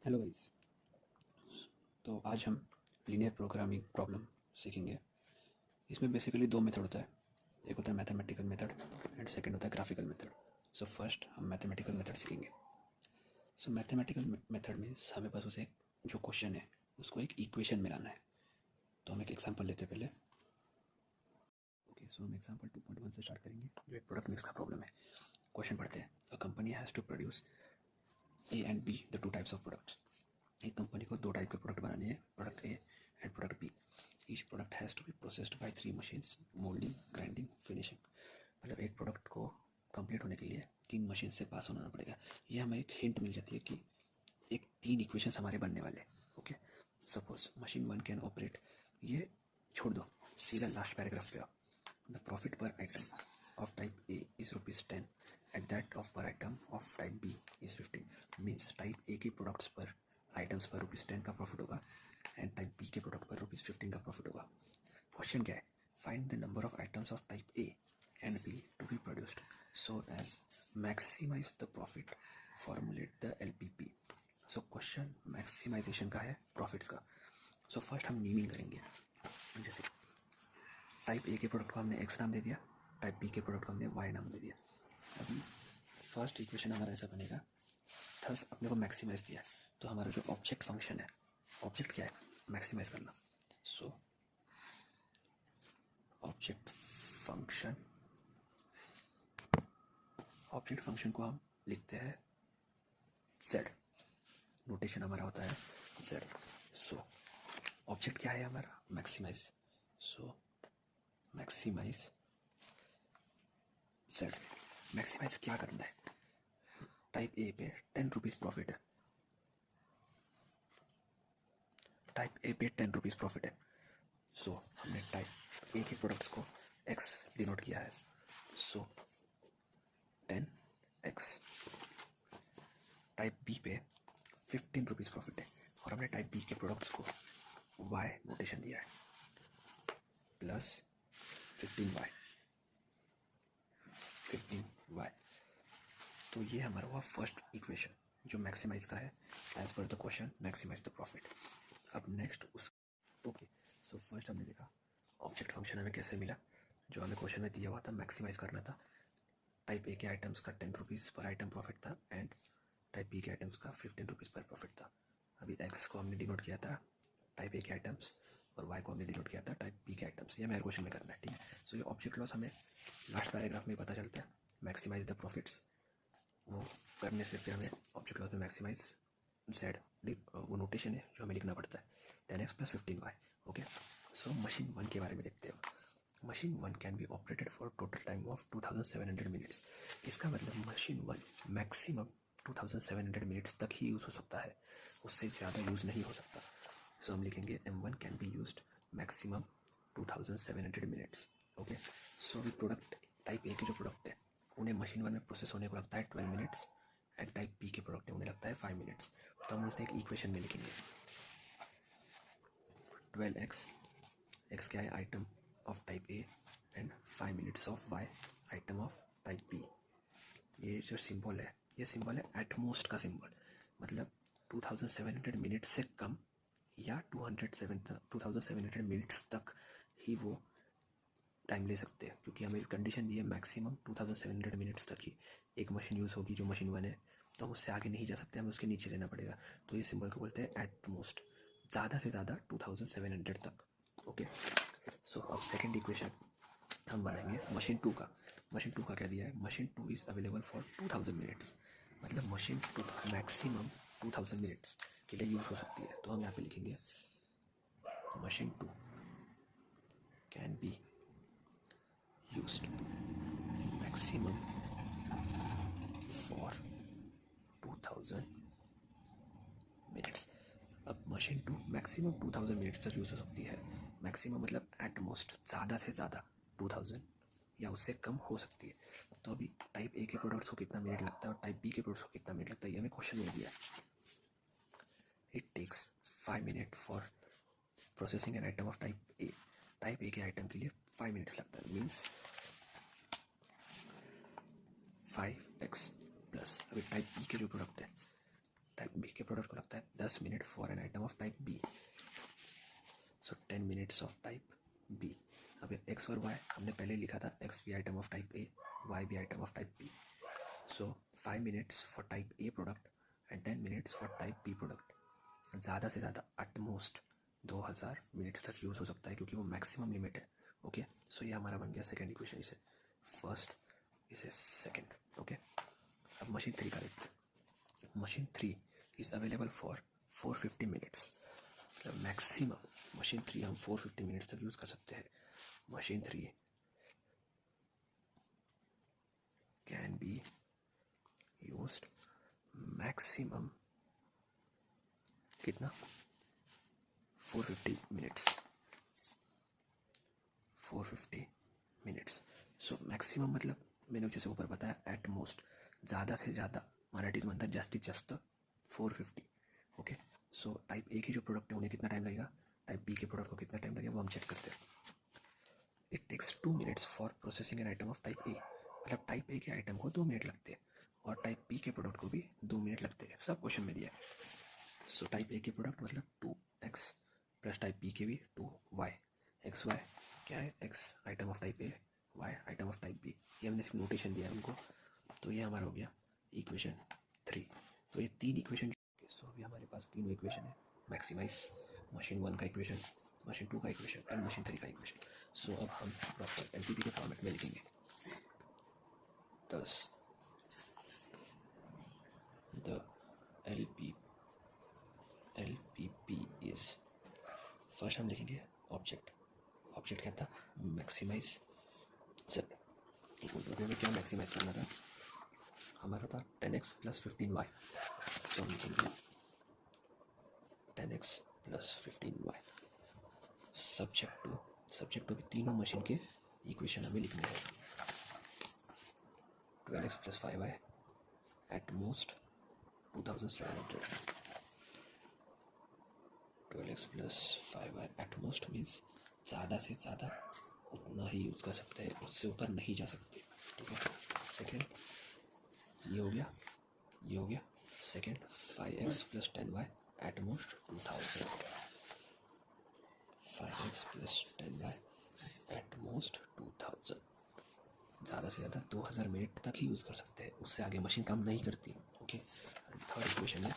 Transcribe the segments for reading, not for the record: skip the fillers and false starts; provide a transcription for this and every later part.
Hello guys. तो आज हम लीनियर प्रोग्रामिंग प्रॉब्लम सीखेंगे। इसमें बेसिकली दो मेथड होता है, एक होता है मैथमेटिकल मेथड एंड सेकंड होता है ग्राफिकल मेथड। सो फर्स्ट हम मैथमेटिकल मेथड सीखेंगे। सो मैथमेटिकल मेथड मीन्स हमें बस उसे जो क्वेश्चन है उसको एक इक्वेशन में लाना है। तो हम एक एग्जांपल लेते हैं पहले। ओके, सो हम एग्जांपल 2.1 से स्टार्ट करेंगे जो एक प्रोडक्ट मिक्स का प्रॉब्लम है। क्वेश्चन पढ़ते हैं। A company has to produce A and B the two types of products. एक कंपनी को दो टाइप के प्रोडक्ट बनाने हैं, product A and product B. Each product has to be processed by 3 machines, molding, grinding, finishing. मतलब एक product को complete होने के लिए 3 मशीन से पास होना पड़ेगा। ये हमें एक हिंट मिल जाती है कि एक 3 इक्वेशंस हमारे बनने वाले। Okay, suppose machine 1 can operate, ये छोड़ दो, सीधा लास्ट पैराग्राफ पे आओ। द प्रॉफिट पर item of type A is ₹10 and that of per item of type B is 15। Means type A के प्रोडक्ट्स पर आइटम्स पर ₹10 का प्रॉफिट होगा एंड टाइप B के प्रोडक्ट पर ₹15 का प्रॉफिट होगा। क्वेश्चन क्या है? Find the number of items of type A and B to be produced so as maximize the profit, formulate the LPP। So question maximization का है, profits का। So first हम मीनिंग करेंगे। जैसे टाइप ए के product को हमने x नाम दे दिया, टाइप बी के प्रोडक्ट को हमने वाई नाम दे दिया। अभी फर्स्ट इक्वेशन हमारा ऐसा बनेगा, थस अपने को मैक्सिमाइज दिया है, तो हमारा जो ऑब्जेक्ट फंक्शन है, ऑब्जेक्ट क्या है? मैक्सिमाइज करना। सो ऑब्जेक्ट फंक्शन को हम लिखते हैं z। नोटेशन हमारा होता है z। सो ऑब्जेक्ट क्या है हमारा? मैक्सिमाइज। सो मैक्सिमाइज z। मैक्सिमाइज क्या करना है? टाइप ए पे 10 रुपीज़ प्रॉफिट है, टाइप ए पे 10 रुपीज़ प्रॉफिट है। सो हमने टाइप ए के प्रोडक्ट्स को x डिनोट किया है। सो 10x। टाइप बी पे 15 रुपीज़ प्रॉफिट है और हमने टाइप बी के प्रोडक्ट्स को y नोटेशन दिया है, प्लस 15y। तो ये हमारा हुआ फर्स्ट इक्वेशन जो मैक्सिमाइज का है, as per the question maximize the profit. अब नेक्स्ट उस ओके, सो फर्स्ट हमने देखा ऑब्जेक्ट फंक्शन हमें कैसे मिला, जो हमें क्वेश्चन में दिया हुआ था, मैक्सिमाइज करना था। टाइप ए के आइटम्स का 10 रुपीज़ पर आइटम प्रॉफिट था एंड टाइप बी के आइटम्स का 15 रुपीज़ पर प्रॉफिट था। अभी एक्स को हमने डिनोट किया था टाइप ए के आइटम्स और वाई को हमने डिनोट किया था टाइप बी के आइटम्स। ये हमें क्वेश्चन में करना है, ठीक है। सो ये ऑब्जेक्ट लॉस हमें लास्ट पैराग्राफ में पता चलता है, मैक्सिमाइज द प्रॉफिट्स। वो करने से फिर हमें ऑब्जेक्ट लॉस में मैक्सिमाइज जेड वो नोटेशन है जो हमें लिखना पड़ता है, 10x plus 15y। Okay, so machine 1 के बारे में देखते हो। Machine 1 can be operated for total time of 2700 minutes. इसका मतलब मशीन 1 मैक्सिमम 2700 मिनट्स तक ही यूज़ हो सकता है, उससे ज़्यादा यूज़ नहीं हो सकता। सो हम लिखेंगे M1 can be used maximum 2700 minutes. Okay, so अभी प्रोडक्ट टाइप ए के जो प्रोडक्ट है उन्हें मशीन 1 में प्रोसेस होने को लगता है 12 मिनट्स एंड टाइप बी के प्रोडक्ट है उन्हें लगता है 5 मिनट्स। तो हम उसने एक इक्वेशन में लिखेंगे 12x, x क्या है? Item of type A and 5 minutes of y, item of type B. ये जो सिंबल है, ये सिंबल है एटमोस्ट का सिंबल, मतलब 2700 मिनट्स से कम या 2700 मिनट्स तक ही वो टाइम ले सकते हैं, क्योंकि हमें कंडीशन दी है मैक्सिमम 2700 मिनट्स तक ही एक मशीन यूज़ होगी जो मशीन 1 है, तो हम उससे आगे नहीं जा सकते, हमें उसके नीचे लेना पड़ेगा। तो ये सिंबल को बोलते हैं एटमोस्ट, ज़्यादा से ज़्यादा 2700 तक। ओके, सो अब सेकेंड इक्वेशन हम बनाएंगे मशीन 2 का। मशीन 2 का क्या दिया है? Machine 2 is available for 2000 minutes, मतलब मशीन 2 मैक्सिमम 2000 मिनट्स के लिए यूज़ हो सकती है। तो हम यहाँ पे लिखेंगे machine 2 can be used maximum for 2000 minutes. अब मशीन 2 मैक्सिमम 2000 मिनट्स तक यूज़ हो सकती है। मैक्सिमम मतलब एट मोस्ट ज़्यादा से ज़्यादा 2000 या उससे कम हो सकती है। तो अभी टाइप ए के प्रोडक्ट्स को कितना मिनट लगता है और टाइप बी के प्रोडक्ट्स को कितना मिनट लगता है, ये हमें क्वेश्चन में दिया है। It takes 5 minute for processing an item of type A. Type A के आइटम के लिए 5 मिनट्स लगता है, मीन्स 5x प्लस अभी टाइप बी के जो प्रोडक्ट है टाइप बी के प्रोडक्ट को लगता है 10 minute for an item of type B. So 10 minutes of type B. अब एक्स और वाई हमने पहले लिखा था, एक्स भी item of type A, Y भी item of type B. So 5 minutes for type A product and 10 minutes for type B product. ज़्यादा से ज़्यादा एटमोस्ट 2000 मिनट्स तक यूज़ हो सकता है, क्योंकि वो मैक्सिमम लिमिट है। ओके, सो ये हमारा बन गया सेकेंड इक्वेशन, इसे फर्स्ट, इसे सेकेंड। ओके, अब मशीन 3 का देखते हैं। Machine 3 is available for 450 minutes. मतलब मैक्सिमम मशीन 3 हम 450 मिनट्स तक यूज़ कर सकते हैं। Machine 3 can be used maximum कितना, 450 मिनट्स, 450 मिनट्स। सो मैक्सिमम मतलब मैंने जैसे ऊपर बताया, एट मोस्ट ज़्यादा से ज़्यादा, मराठीत म्हणतात जास्तीत जास्त 450। ओके, सो टाइप ए की जो प्रोडक्ट है उन्हें कितना टाइम लगेगा, टाइप बी के प्रोडक्ट को कितना टाइम लगेगा वो हम चेक करते हैं। It takes 2 minutes for processing an item of type A. मतलब टाइप ए के आइटम को 2 मिनट लगते हैं, और टाइप बी के प्रोडक्ट को भी 2 मिनट लगते हैं। सब क्वेश्चन में दिया है। सो टाइप ए के प्रोडक्ट मतलब 2x प्लस टाइप बी के भी 2y। एक्स वाई क्या है, X item of type A, Y item of type B. ये हमने सिर्फ नोटेशन दिया है उनको। तो ये हमारा हो गया इक्वेशन 3। तो ये 3 इक्वेशन। सो अभी हमारे पास तीनों इक्वेशन है, मैक्सिमाइज, मशीन 1 का इक्वेशन, मशीन 2 का इक्वेशन एंड मशीन 3 का इक्वेशन। सो अब हम प्रॉपर एलपीपी के फॉर्मेट में लिखेंगे। thus the LPP is, first हम लिखेंगे ऑब्जेक्ट। ऑब्जेक्ट क्या था, मैक्सिमाइज z इक्वल टू, में क्या मैक्सिमाइज करना था, हमारा था 10x प्लस 15y। तो हम लिखेंगे 10x plus 15y। Subject to की तीनों मशीन के इक्वेशन हमें लिखने हैं। 12x plus 5y at most 2700। 12x plus 5y at most means ज़्यादा से ज़्यादा उतना ही यूज़ कर सकते हैं, उससे ऊपर नहीं जा सकते। ठीक है, सेकेंड ये हो गया, ये हो गया। Second 5x plus 10y at most 2000। 5x plus 10y at most 2000। ज़्यादा से ज़्यादा 2000 मिनट तक ही यूज़ कर सकते हैं, उससे आगे मशीन काम नहीं करती। ओके, थर्ड इक्वेशन है,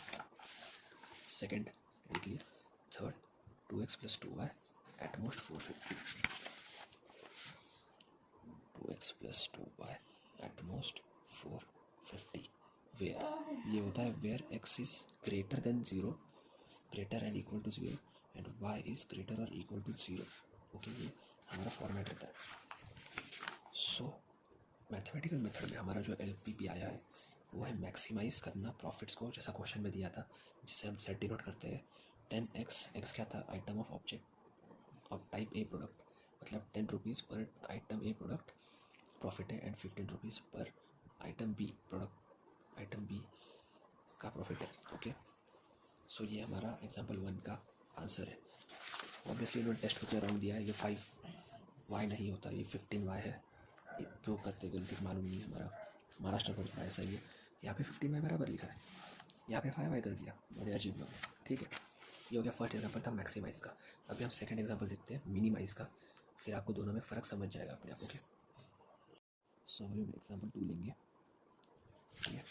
सेकेंड लिख लिया। Third 2x plus 2y at most 450। 2x plus 2y at most 450। Where ये होता है where x is greater than 0, greater and equal to 0 and y is greater और इक्वल टू 0। ओके, ये हमारा format रहता है। सो मैथमेटिकल मेथड में हमारा जो LPP आया है वो है मैक्सिमाइज करना प्रॉफिट्स को, जैसा क्वेश्चन में दिया था, जिससे हम सेट डिनोट करते हैं। 10x, x क्या था, item of object of type A product, मतलब 10 रुपीज़ पर आइटम ए प्रोडक्ट प्रॉफिट है, एंड 15 रुपीज़ पर item B product, item B का प्रॉफिट है। ओके, सो ये हमारा एग्जाम्पल 1 का आंसर है। ऑब्वियसली इन्होंने टेस्ट बुक में राउंड दिया है, ये 5y नहीं होता, ये 15y है। क्यों करते गलती मालूम नहीं है, हमारा महाराष्ट्र बोर्ड का ऐसा ही है। यहाँ पे 15y बराबर लिखा है, यहाँ पे 5y कर दिया, बड़े अजीब लोग। ठीक है, ये हो गया फर्स्ट एग्जांपल था मैक्सिमाइज़ का। अभी हम सेकंड एग्जांपल देखते हैं मिनिमाइज़ का, फिर आपको दोनों में फ़र्क समझ जाएगा अपने आप। ओके, सो अभी हम एग्जांपल 2 लेंगे। ठीक है,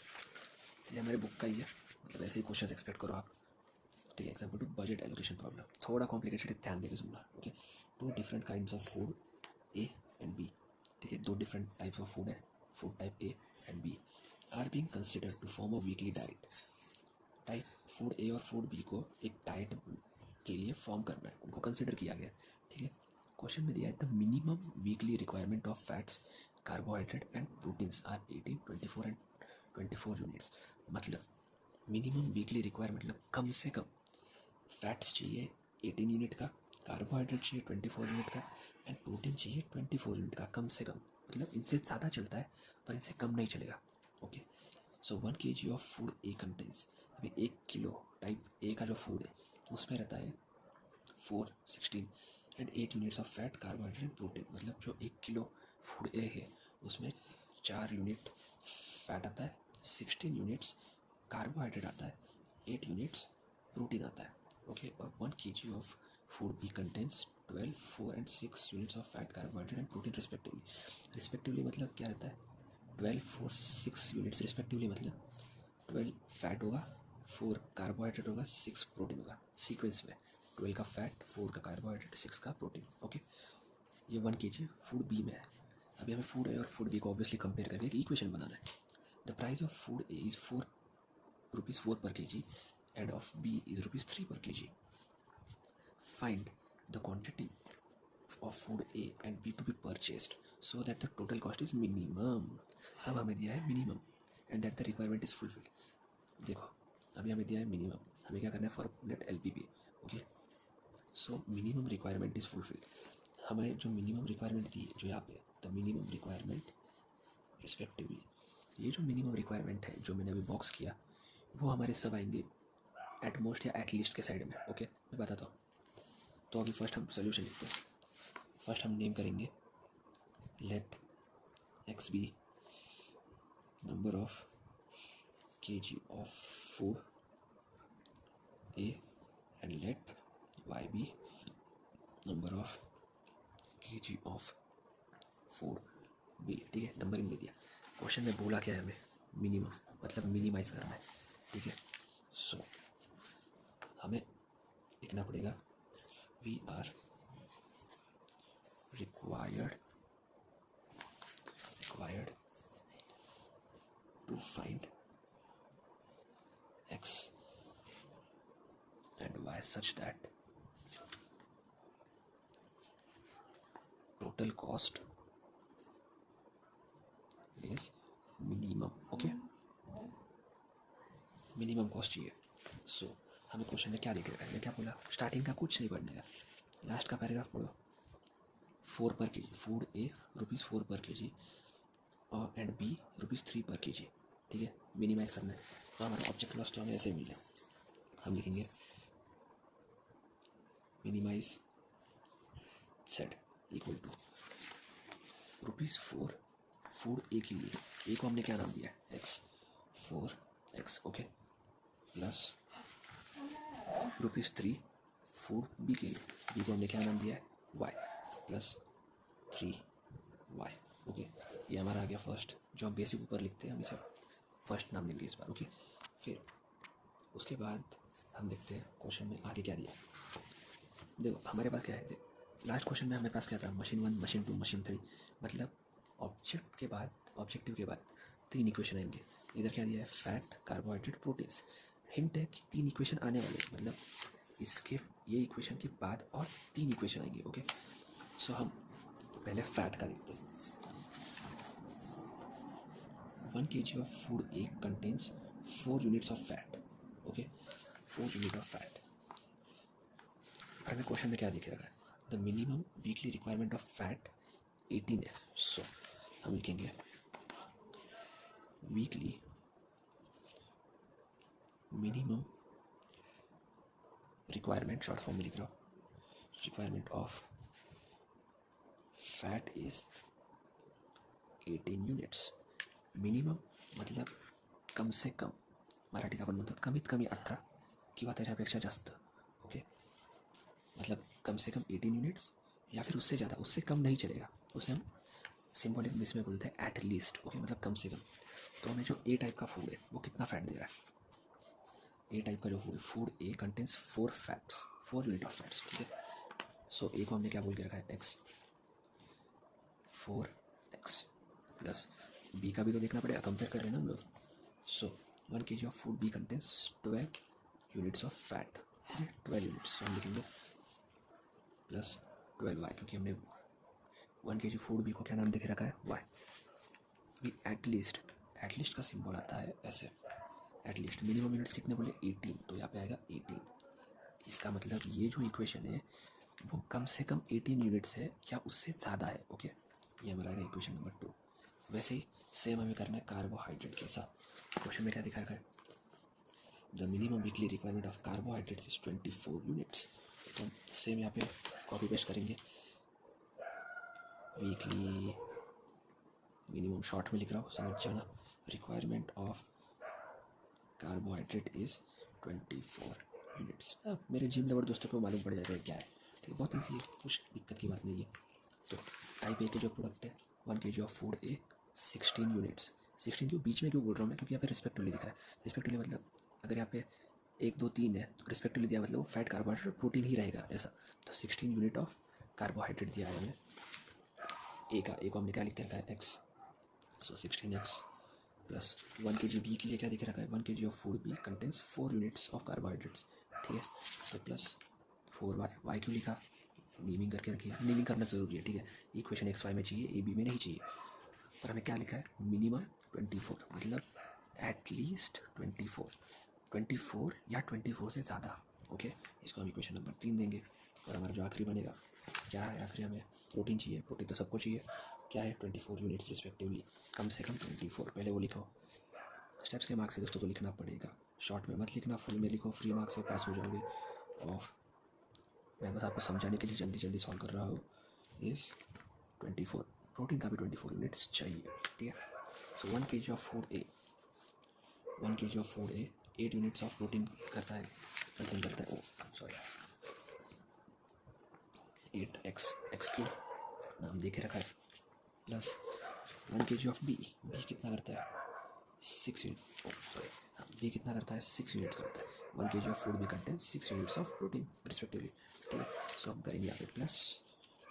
ये हमारे बुक का ही है, मतलब ऐसे ही क्वेश्चन एक्सपेक्ट करो आप। ठीक है, एग्जांपल 2 बजट एलोकेशन प्रॉब्लम, थोड़ा कॉम्प्लिकेटेड है, ध्यान देकर सुनना। Okay, 2 different kinds of food A and B. ठीक है, 2 डिफरेंट टाइप्स ऑफ फूड है, food type A and B are being considered to form a weekly diet. Type food A और food B को एक डाइट के लिए form करना है, उनको कंसिडर किया गया। ठीक है, क्वेश्चन में दिया है the minimum weekly requirement of fats, carbohydrate and proteins are 18, 24 and 24 units. मतलब मिनिमम वीकली रिक्वायरमेंट मतलब कम से कम फैट्स चाहिए 18 यूनिट का, कार्बोहाइड्रेट चाहिए 24 यूनिट का, एंड प्रोटीन चाहिए 24 यूनिट का कम से कम। मतलब इनसे ज़्यादा चलता है पर इनसे कम नहीं चलेगा। Okay, so 1 kg of food A contains, अभी 1 किलो टाइप ए का जो फूड है उसमें रहता है 4, 16 and 8 units of fat, carbohydrate, protein. मतलब जो 1 किलो फूड ए है उसमें 4 यूनिट फैट आता है, 16 यूनिट्स कार्बोहाइड्रेट आता है, 8 यूनिट्स प्रोटीन आता है, ओके। और 1 kg of food B contains 12, 4 and 6 units of fat, carbohydrate and protein respectively मतलब क्या रहता है, 12, 4, 6 यूनिट्स रिस्पेक्टिवली मतलब 12 फैट होगा, 4 कार्बोहाइड्रेट होगा, 6 प्रोटीन होगा, सीक्वेंस में 12 का फैट, 4 का कार्बोहाइड्रेट, 6 का प्रोटीन, ओके। ये 1 kg फूड बी में है। अभी हमें फूड ए और फूड बी को ऑब्वियसली कंपेयर करके एक इक्वेशन बनाना है। The price of food A is ₹4 per kg and of B is ₹3 per kg. Find the quantity of food A and B to be purchased so that the total cost is minimum. अब हमें दिया है minimum and that the requirement is fulfilled. देखो अभी हमें दिया है minimum, हमें क्या करना है, formulate LPP, okay. So minimum requirement is fulfilled. हमें जो मिनिमम रिक्वायरमेंट दी जो यहाँ पे, द मिनिमम रिक्वायरमेंट रिस्पेक्टिवली, ये जो मिनिमम रिक्वायरमेंट है जो मैंने अभी बॉक्स किया वो हमारे सब आएंगे एट मोस्ट या एट लीस्ट के साइड में, ओके। मैं बताता हूँ। तो अभी फर्स्ट हम सोल्यूशन लिखते हैं। फर्स्ट हम नेम करेंगे let X be number of kg of food A and let Y be number of kg of food B, ठीक है। नंबरिंग दे दिया। क्वेश्चन में बोला क्या है, हमें मिनिमम मतलब मिनिमाइज करना है, ठीक है। सो हमें लिखना पड़ेगा we are required to find X and Y such that total cost is minimum, okay. Minimum cost चाहिए। सो हमें क्वेश्चन में क्या दिख रहा है, मैं क्या बोला, स्टार्टिंग का कुछ नहीं पढ़ने का, लास्ट का पैराग्राफ पढ़ो। 4 per kg फूड ए ₹4 per kg और एंड बी ₹3 per kg, ठीक है। मिनिमाइज करना है तो हमारा ऑब्जेक्ट लॉस तो हमें ऐसे मिल जाए। हम लिखेंगे minimize set equal to ₹4 food A के लिए, ए को हमने क्या नाम दिया है, X, 4x, okay, plus ₹3 food B के लिए, बी को हमने क्या नाम दिया है, वाई, प्लस 3y, ओके। ये हमारा आ गया फर्स्ट, जो हम बेसिक ऊपर लिखते हैं हम इसे फर्स्ट नाम लेंगे इस बार, ओके। फिर उसके बाद हम देखते हैं क्वेश्चन में आगे क्या दिया। देखो हमारे पास क्या है, लास्ट क्वेश्चन में हमारे पास क्या था, मशीन 1, मशीन 2, मशीन 3, मतलब ऑब्जेक्टिव के बाद 3 इक्वेशन आएंगे। इधर क्या दिया है, फैट, कार्बोहाइड्रेट, प्रोटीन्स। हिंट है कि 3 इक्वेशन आने वाले, मतलब इसके ये इक्वेशन के बाद और 3 इक्वेशन आएंगे, ओके। सो हम पहले फैट का देखते हैं। 1 kg of food A contains 4 units of fat, okay, 4 unit of fat. हमें क्वेश्चन में क्या दिख रहा है, the minimum weekly requirement of fat 18 है। सो हम लिखेंगे weekly minimum requirement, short form में लिख रहा हूँ, requirement of fat is 18 units. Minimum मतलब कम से कम, मराठीत आपण म्हणतात कमीत कमी 18 किंवा त्याच्यापेक्षा जास्त, ओके। मतलब कम से कम 18 यूनिट्स या फिर उससे ज़्यादा, उससे कम नहीं चलेगा, उसे हम सिंबॉलिक इसमें बोलते हैं एट लीस्ट, ओके, मतलब कम से कम। तो हमें जो ए टाइप का फूड है वो कितना फैट दे रहा है, ए टाइप का जो फूड है, food A contains 4 fats, 4 unit of fats, ठीक है। सो ए को हमने क्या बोल के रखा है, एक्स, 4x, प्लस बी का भी तो देखना पड़ेगा, कंपेयर कर रहे हैं ना हम लोग। So 1 kg of food B contains 12 units of fat, 12 units. So हम लिखेंगे प्लस 12y, क्योंकि हमने 1 kg फूड बी को क्या नाम देखे रखा है, y। भी एटलीस्ट का सिंबल आता है ऐसे, एटलीस्ट। मिनिमम यूनिट्स कितने बोले, 18, तो यहाँ पे आएगा 18। इसका मतलब ये जो इक्वेशन है वो कम से कम 18 यूनिट्स है या उससे ज़्यादा है, ओके। ये हमारा आएगा इक्वेशन नंबर 2। वैसे ही सेम हमें करना है कार्बोहाइड्रेट के साथ। क्वेश्चन में क्या दिखा रखा है, the minimum weekly requirement of carbohydrates is 24 units. तो हम सेम यहाँ पे कॉपी पेस्ट करेंगे, वीकली मिनिमम शॉर्ट में लिख रहा हूँ, समझ जाना। Requirement of carbohydrate is 24 units. मेरे जिम लवर दोस्तों को मालूम पड़ जाएगा क्या है, ठीक है, बहुत ईजी है, कुछ दिक्कत की बात नहीं है। तो टाइप ए के जो प्रोडक्ट है 1 kg of food A 16 units. 16 क्यों बीच में क्यों बोल रहा हूँ मैं, क्योंकि यहाँ पे रिस्पेक्टिवली लिखा है। रिस्पेक्टिवली मतलब अगर यहाँ पे 1 2 3 है तो रिस्पेक्टिवली दिया मतलब वो फैट कार्बोहाइड्रेट प्रोटीन ही रहेगा ऐसा। तो 16 यूनिट ऑफ कार्बोहाइड्रेट दिया है हमें ए का। ए को हमने क्या लिख के रखा है X. So 16x plus 1 kg B के लिए क्या दिख रखा है 1 kg of food B contains 4 units of carbohydrates, ठीक है। तो प्लस 4y, वाई क्यों लिखा, नीमिंग करके रखी है, नीमिंग करना ज़रूरी है, ठीक है। इक्वेशन एक्स वाई में चाहिए, ए बी में नहीं चाहिए। पर हमें क्या लिखा है मिनिमम 24, मतलब एटलीस्ट 24 या 24 से ज़्यादा, ओके। इसको हम इक्वेशन नंबर 3 देंगे। और हमारा जो आखिरी बनेगा क्या है, आखिरी हमें प्रोटीन चाहिए, प्रोटीन तो सबको चाहिए, क्या है 24 यूनिट्स रिस्पेक्टिवली, कम से कम 24। पहले वो लिखो, स्टेप्स के मार्क्स से दोस्तों तो लिखना पड़ेगा, शॉर्ट में मत लिखना, फुल में लिखो, फ्री मार्क्स से पास हो जाओगे। ऑफ मैं बस आपको समझाने के लिए जल्दी जल्दी सॉल्व कर रहा हूँ। इस 24 प्रोटीन का भी 24 यूनिट्स चाहिए, ठीक है। सो 1 kg of food A 1 kg of food A 8 units of protein करता है, कंटेन करता है, ओ सॉरी 8x, एक्स क्यू नाम दे के रखा है, प्लस 1 kg ऑफ बी कितना करता है 6 यूनिट, ओ सॉरी बी कितना करता है 6 यूनिट्स करता है। 1 kg ऑफ फूड भी contain 6 units of protein respectively, ठीक है। सो हम करेंगे यहाँ पे प्लस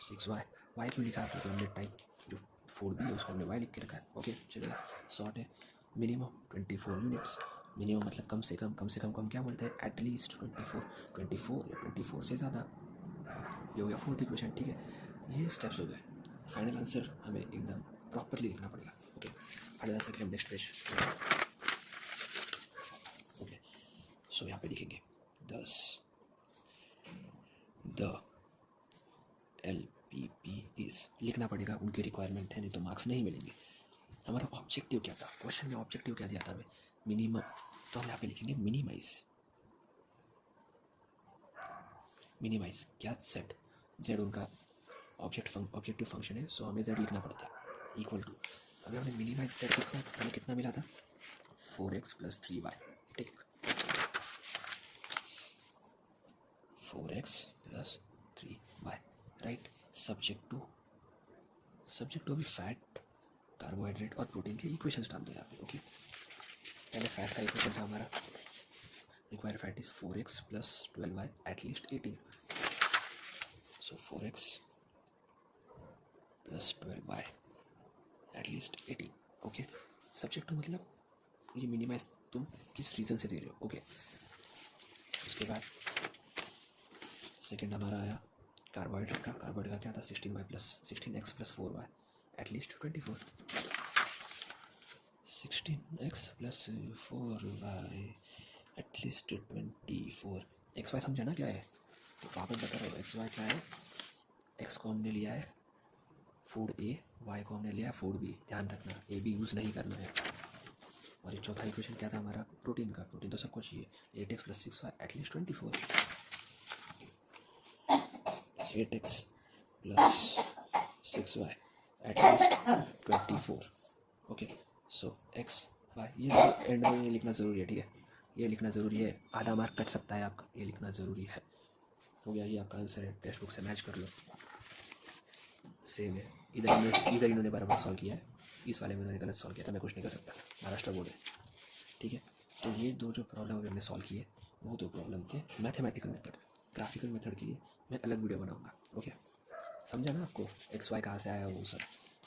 6y, वाई क्यों लिखा है क्योंकि हमने टाइप जो फूड भी है उसको हमने वाई लिख के रखा है, ओके चलेगा। शॉर्ट है मिनिमम 24 यूनिट्स, मिनिमम मतलब कम से कम हम क्या बोलते हैं एटलीस्ट 24 या 24 से ज़्यादा, ये हो गया फोर्थ इक्वेशन, ठीक है। ये स्टेप्स हो गए। फाइनल आंसर हमें एकदम प्रॉपरली लिखना पड़ेगा, ओके। फाइनल आंसर के लिए हम नेक्स्ट पेज, ओके। सो यहाँ पे लिखेंगे 10 द LPP इज, लिखना पड़ेगा, उनकी रिक्वायरमेंट है, नहीं तो मार्क्स नहीं मिलेंगे। हमारा ऑब्जेक्टिव क्या था, क्वेश्चन में ऑब्जेक्टिव क्या दिया था हमें मिनिमम, तो हम यहाँ पे लिखेंगे मिनिमाइज क्या सेट जेड उनका ऑब्जेक्टिव फंक्शन है, सो हमें जेड लिखना पड़ता है इक्वल टू, अभी हमने मिनिमाइज सेट लिखा हमें कितना मिला था 4x प्लस 3y, ठीक 4x plus 3y, right. Subject to अभी फैट कार्बोहाइड्रेट और प्रोटीन के इक्वेशंस डाल दो यहाँ पे, ओके। पहले फैट का इक्वेशन था हमारा required fat is 4x plus 12y at least 18, सो 4x plus 12y at least 18, okay. Subject to मतलब ये मिनिमाइज तुम किस रीज़न से दे रहे हो, ओके। उसके बाद सेकेंड हमारा आया कार्बोहाइड्रेट का क्या था 16x plus 4y at least 24, 16x plus 4y at least 24। X Y समझा ना क्या है, तो वापस बता रहा हूँ एक्स वाई क्या है, एक्स को हमने लिया है फूड ए, वाई को हमने लिया है फूड बी, ध्यान रखना ए बी यूज़ नहीं करना है। और ये चौथा इक्वेशन क्या था हमारा प्रोटीन का, प्रोटीन तो सबको चाहिए 8x plus 6y at least 24, 8x plus 6y at least 24, okay. So X Y ये एंड में लिखना ज़रूरी है, ठीक है, ये लिखना ज़रूरी है, आधा मार्क कट सकता है आपका, ये लिखना ज़रूरी है। हो गया, ये आपका आंसर है, टेक्स्ट बुक से मैच कर लो, सेम है। इधर इन्होंने बराबर सॉल्व किया है, इस वाले में इन्होंने गलत सॉल्व किया था, मैं कुछ नहीं कर सकता, महाराष्ट्र बोर्ड है, ठीक है। तो ये दो जो प्रॉब्लम हमने सॉल्व किए वो दो प्रॉब्लम थे मैथमेटिकल मेथड। ग्राफिकल मेथड के लिए मैं अलग वीडियो बनाऊँगा, ओके। समझा ना आपको एक्स वाई कहाँ से आया वो सब,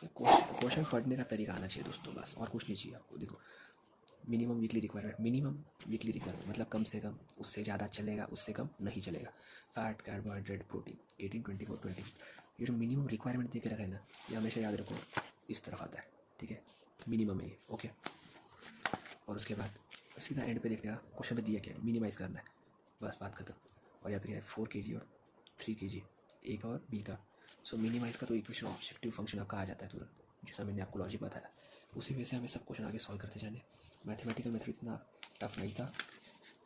क्वेश्चन पढ़ने का तरीका आना चाहिए दोस्तों, बस और कुछ नहीं चाहिए आपको। देखो मिनिमम वीकली रिक्वायरमेंट मतलब कम से कम, उससे ज़्यादा चलेगा, उससे कम नहीं चलेगा। फैट कार्बोहाइड्रेट प्रोटीन 18 24 20, ये जो मिनिमम रिक्वायरमेंट दे के रखा है ना, ये हमेशा याद रखो, इस तरफ आता है, ठीक है, मिनिमम है ये, ओके। और उसके बाद सीधा एंड पे देखने का क्वेश्चन पे दिया क्या है, मिनिमाइज़ करना है, बस बात खत्म। और यहाँ पे है 4 kg और 3 kg ए का और बी का, सो मिनिमाइज़ का तो इक्वेशन ऑब्जेक्टिव फंक्शन आपका आ जाता है तुरंत, जैसा मैंने आपको लॉजिक बताया, उसी वजह से हमें सब क्वेश्चन आगे सॉल्व करते जाने। मैथमेटिकल मेथड इतना टफ नहीं था,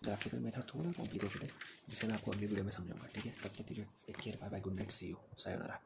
ग्राफिकल मेथड थोड़ा कॉम्प्लिकेटेड है, जिसे मैं आपको अगली वीडियो में समझाऊंगा, ठीक है। तब तक के लिए take care, bye bye, good night, see you, sayonara.